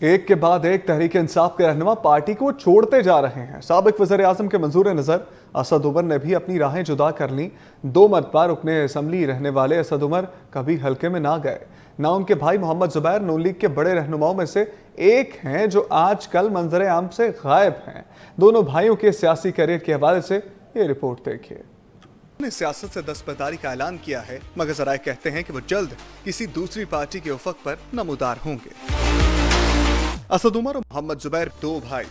ایک کے بعد ایک تحریک انصاف کے رہنما پارٹی کو چھوڑتے جا رہے ہیں۔ سابق وزیر اعظم کے منظور نظر اسد عمر نے بھی اپنی راہیں جدا کر لیں۔ 2 مرتبہ رکن اسمبلی رہنے والے اسد عمر کبھی حلقے میں نہ گئے، نہ ان کے بھائی محمد زبیر نون لیگ کے بڑے رہنماؤں میں سے ایک ہیں جو آج کل منظر عام سے غائب ہیں۔ دونوں بھائیوں کے سیاسی کیریئر کے حوالے سے یہ رپورٹ دیکھیے۔ نے سیاست سے دستبرداری کا اعلان کیا ہے، مگر ذرائع کہتے ہیں کہ وہ جلد کسی دوسری پارٹی کے افق پر نمودار ہوں گے۔ اسد عمر اور محمد زبیر 2 بھائی،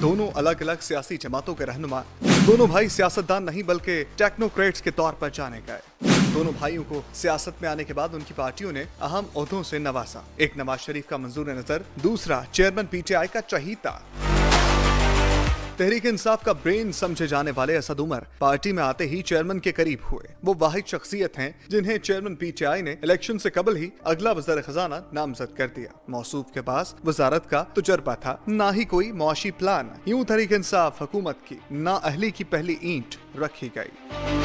دونوں الگ الگ سیاسی جماعتوں کے رہنما۔ دونوں بھائی سیاستدان نہیں بلکہ ٹیکنوکریٹس کے طور پر جانے گئے۔ دونوں بھائیوں کو سیاست میں آنے کے بعد ان کی پارٹیوں نے اہم عہدوں سے نوازا۔ ایک نواز شریف کا منظور نظر، دوسرا چیئرمین پی ٹی آئی کا چہیتا۔ تحریک انصاف کا برین سمجھے جانے والے اسد عمر پارٹی میں آتے ہی چیئرمین کے قریب ہوئے۔ وہ واحد شخصیت ہیں جنہیں چیئرمین پی ٹی آئی نے الیکشن سے قبل ہی اگلا وزیر خزانہ نامزد کر دیا۔ موصوف کے پاس وزارت کا تجربہ تھا، نہ ہی کوئی معاشی پلان۔ یوں تحریک انصاف حکومت کی نااہلی کی پہلی اینٹ رکھی گئی۔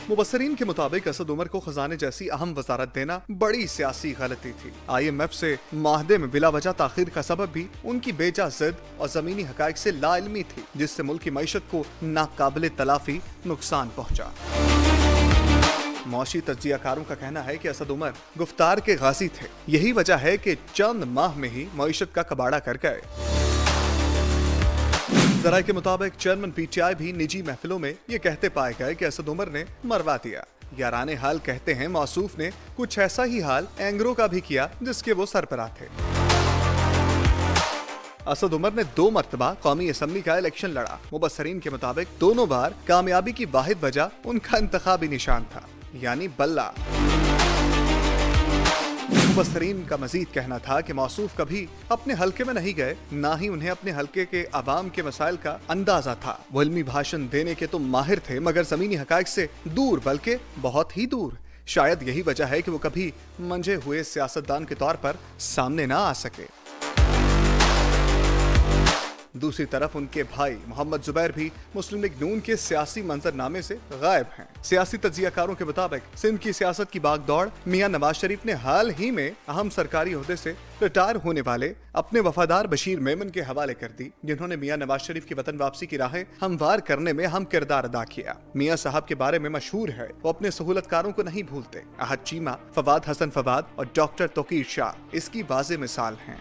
مبصرین کے مطابق اسد عمر کو خزانے جیسی اہم وزارت دینا بڑی سیاسی غلطی تھی۔ آئی ایم ایف سے معاہدے میں بلا وجہ تاخیر کا سبب بھی ان کی بے جا ضد اور زمینی حقائق سے لا علمی تھی، جس سے ملک کی معیشت کو ناقابل تلافی نقصان پہنچا۔ معاشی تجزیہ کاروں کا کہنا ہے کہ اسد عمر گفتار کے غازی تھے، یہی وجہ ہے کہ چند ماہ میں ہی معیشت کا کباڑہ کر گئے۔ ذرائع کے مطابق چیئرمین پی ٹی آئی بھی نجی محفلوں میں یہ کہتے پائے گئے کہ اسد عمر نے مروا دیا۔ یاران حال کہتے ہیں موصوف نے کچھ ایسا ہی حال اینگرو کا بھی کیا جس کے وہ سربراہ تھے۔ اسد عمر نے 2 مرتبہ قومی اسمبلی کا الیکشن لڑا۔ مبصرین کے مطابق دونوں بار کامیابی کی واحد وجہ ان کا انتخابی نشان تھا، یعنی بلہ۔ مبصرین کا مزید کہنا تھا کہ موصوف کبھی اپنے حلقے میں نہیں گئے، نہ ہی انہیں اپنے حلقے کے عوام کے مسائل کا اندازہ تھا۔ وہ علمی بھاشن دینے کے تو ماہر تھے، مگر زمینی حقائق سے دور، بلکہ بہت ہی دور۔ شاید یہی وجہ ہے کہ وہ کبھی منجھے ہوئے سیاستدان کے طور پر سامنے نہ آ سکے۔ دوسری طرف ان کے بھائی محمد زبیر بھی مسلم لیگ نون کے سیاسی منظرنامے سے غائب ہیں۔ سیاسی تجزیہ کاروں کے مطابق سندھ کی سیاست کی باغ دوڑ میاں نواز شریف نے حال ہی میں اہم سرکاری عہدے سے ریٹائر ہونے والے اپنے وفادار بشیر میمن کے حوالے کر دی، جنہوں نے میاں نواز شریف کی وطن واپسی کی راہیں ہموار کرنے میں اہم کردار ادا کیا۔ میاں صاحب کے بارے میں مشہور ہے وہ اپنے سہولت کاروں کو نہیں بھولتے۔ احد چیمہ، فواد حسن فواد اور ڈاکٹر توقیر شاہ اس کی واضح مثال ہیں۔